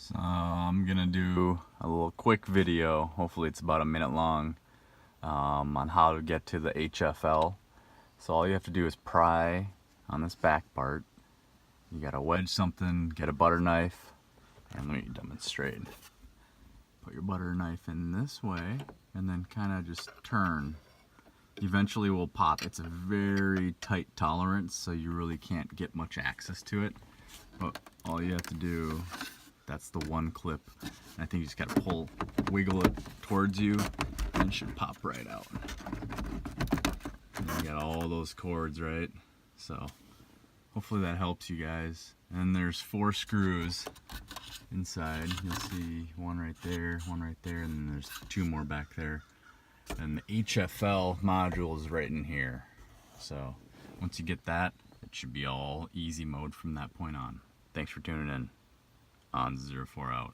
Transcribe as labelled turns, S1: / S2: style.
S1: So I'm gonna do a little quick video, hopefully it's about a minute long, on how to get to the HFL. So all you have to do is pry on this back part. You gotta wedge something, get a butter knife, and let me demonstrate. Put your butter knife in this way, and then kind of just turn. Eventually will pop. It's a very tight tolerance, so you really can't get much access to it. But all you have to do, that's the one clip. And I think you just gotta wiggle it towards you, and it should pop right out. And you got all those cords, right? So hopefully that helps you guys. And there's 4 screws inside. You'll see one right there, and then there's 2 more back there. And the HFL module is right in here. So once you get that, it should be all easy mode from that point on. Thanks for tuning in. On 04 out.